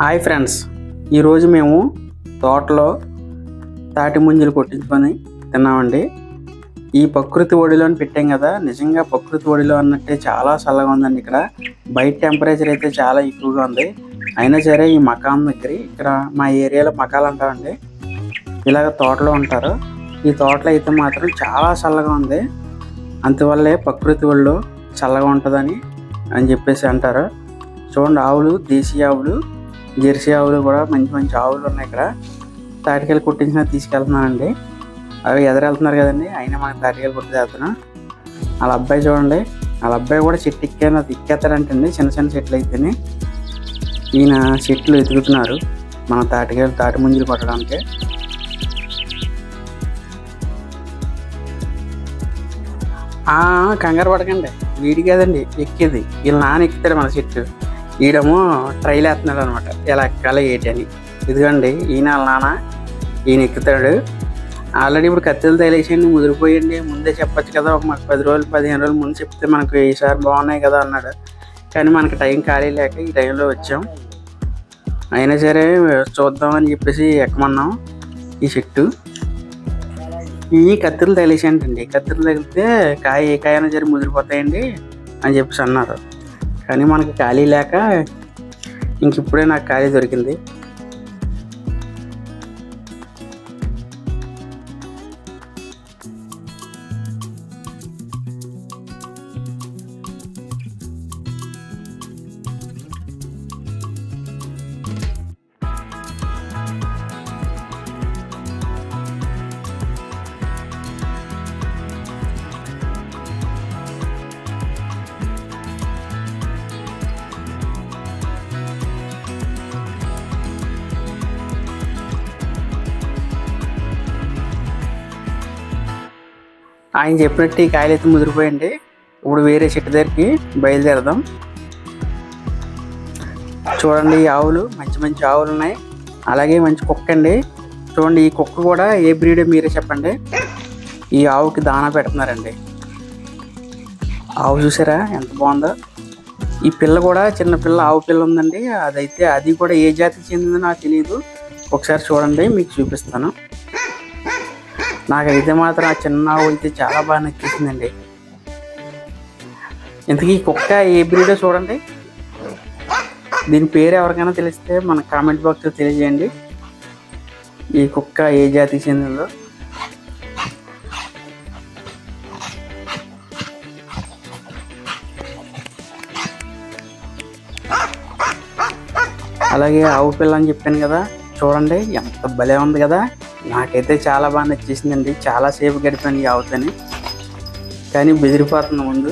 Hi friends, ఈరోజు మేము తోటలో తాటి ముంజలు కొట్టించుకొని తిన్నామండి. ఈ ప్రకృతి ఒడిలోని పెట్టాం కదా, నిజంగా ప్రకృతి ఒడిలో అన్నట్టే చాలా చల్లగా ఉందండి. ఇక్కడ బయట టెంపరేచర్ అయితే చాలా ఎక్కువగా ఉంది. అయినా సరే ఈ మకాం దగ్గర, ఇక్కడ మా ఏరియాలో మకాలు అంటామండి, ఇలాగ తోటలో ఉంటారు. ఈ తోటలో అయితే మాత్రం చాలా చల్లగా ఉంది. అందువల్లే ప్రకృతి ఒడిలో చల్లగా ఉంటుందని చెప్పేసి అంటారు. చూడండి, ఆవులు, దేశీ ఆవులు, జెర్సీ ఆవులు కూడా మంచి మంచి ఆవులు ఉన్నాయి. ఇక్కడ తాటికాయలు కొట్టించిన తీసుకెళ్తున్నానండి. అవి ఎదురెళ్తున్నారు కదండి, అయినా మనకి తాటికాయలు కొట్టిదేస్తున్నాం. వాళ్ళ అబ్బాయి చూడండి, వాళ్ళ అబ్బాయి కూడా చెట్టు ఎక్కేస్తాడంటండి. చిన్న చిన్న చెట్లు అయితేనే ఈయన చెట్లు ఎదుగుతున్నారు మన తాటి ముంజలు కొట్టడానికి. కంగారు పడకండి, వీడి కదండి ఎక్కేది, వీళ్ళ నాన్న ఎక్కుతాడు మన చెట్టు. ఈడేమో ట్రైల్ వేస్తున్నాడు అనమాట, ఎలా ఎక్కాలి ఏంటి అని. ఇదిగోండి ఈయన వాళ్ళ నాన్న, ఈయన ఎక్కుతాడు. ఆల్రెడీ ఇప్పుడు కత్తిలు తగిలేసేయండి, ముదిరిపోయండి, ముందే చెప్పచ్చు కదా, మాకు 10 రోజులు 15 రోజులు ముందు చెప్తే మనకు ఈసారి బాగున్నాయి కదా అన్నాడు. కానీ మనకి టైం ఖాళీ లేక ఈ టైంలో వచ్చాం. అయినా సరే చూద్దామని చెప్పేసి ఎక్కమన్నాం ఈ చెట్టు. ఈ కత్తిలు తగిలేసేయండి, కత్తిలు తగిలితే ఏ కాయ అయినా సరే ముదిరిపోతాయండి అని చెప్పేసి అన్నారు. కానీ మనకి ఖాళీ లేక ఇప్పుడే నాకు ఖాళీ దొరికింది. ఆయన చెప్పినట్టు ఈ కాయలు అయితే ముదిరిపోయండి. ఇప్పుడు వేరే చెట్టు దగ్గరికి బయలుదేరదాం. చూడండి, ఈ ఆవులు మంచి మంచి ఆవులు ఉన్నాయి. అలాగే మంచి కుక్క అండి. చూడండి, ఈ కుక్క కూడా ఏ బ్రీడ్ మీరే చెప్పండి. ఈ ఆవుకి దానా పెడుతున్నారండి. ఆవు చూసారా ఎంత బాగుందో. ఈ పిల్ల కూడా చిన్న పిల్ల, ఆవు పిల్ల ఉందండి. అది కూడా ఏ జాతికి చెందిందో నాకు తెలియదు. ఒకసారి చూడండి, మీకు చూపిస్తాను. నాకైతే మాత్రం ఆ చిన్న ఆవు అయితే చాలా బాగా నచ్చేసిందండి. ఇంతకీ ఈ కుక్క ఏ బ్రీడో చూడండి. దీని పేరు ఎవరికైనా తెలిస్తే మన కామెంట్ బాక్స్లో తెలియజేయండి. ఈ కుక్క ఏ జాతికి చెందిందో. అలాగే ఆవు పిల్ల అని చెప్పాను కదా, చూడండి ఎంత భలే ఉంది కదా. నాకైతే చాలా బాగా నచ్చేసిందండి. చాలాసేపు గడిపాను ఈ ఆవుతోని, కానీ బెదిరిపోతుంది ముందు.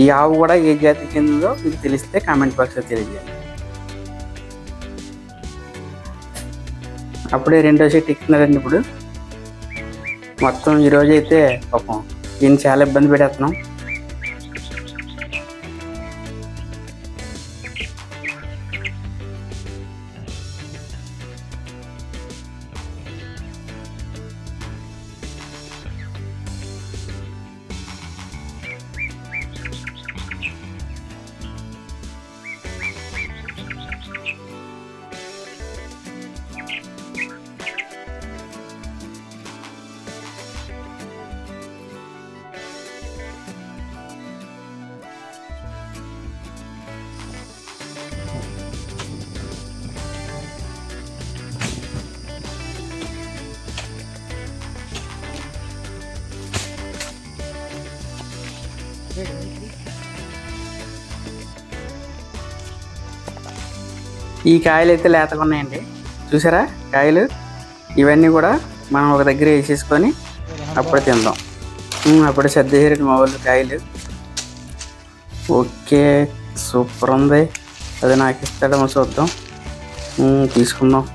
ఈ ఆవు కూడా ఏ జాతికి చెందిందో మీకు తెలిస్తే కామెంట్ బాక్స్లో తెలియజేయండి. అప్పుడే రెండో చెట్టు ఎక్కుతున్నారండి. ఇప్పుడు మొత్తం ఈరోజైతే పాపం ఈయన చాలా ఇబ్బంది పెట్టేస్తున్నాం. ఈ కాయలు అయితే లేతగా ఉన్నాయండి, చూసారా కాయలు. ఇవన్నీ కూడా మనం ఒక దగ్గర వేసేసుకొని అప్పుడే తిందాం. అప్పుడే సర్దేసారండి మా వాళ్ళు కాయలు. ఓకే, సూపర్ ఉంది. అది నాకు ఇస్తాడేమో చూద్దాం. తీసుకుందాం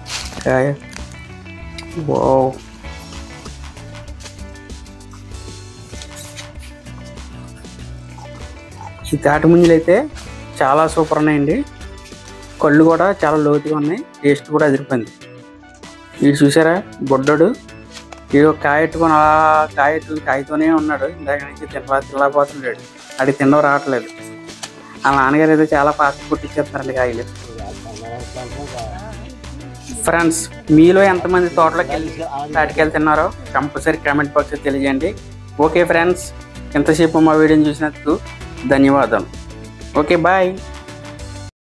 కాయ. వావ్, ఈ తాటి ముంజలు అయితే చాలా సూపర్ ఉన్నాయండి. కళ్ళు కూడా చాలా లోతుగా ఉన్నాయి, టేస్ట్ కూడా అదిరిపోయింది. వీడు చూసారా బొడ్డోడు, వీడు కాయట్టుకొని అలా కాయతోనే ఉన్నాడు. ఇందాక నుంచి తినలేకపోతున్నాడు, అది తినడం రావట్లేదు. ఆ నాన్నగారు అయితే చాలా ఫాస్ట్ పుట్టించేస్తున్నారండి కాయలు. ఫ్రెండ్స్, మీలో ఎంతమంది తోటలోకి వెళ్ళి తాటికాయలు తిన్నారో కంపల్సరీ కామెంట్ బాక్స్లో తెలియజేయండి. ఓకే ఫ్రెండ్స్, ఎంతసేపు మా వీడియోని చూసినందుకు ధన్యవాదాలు. Okay, bye.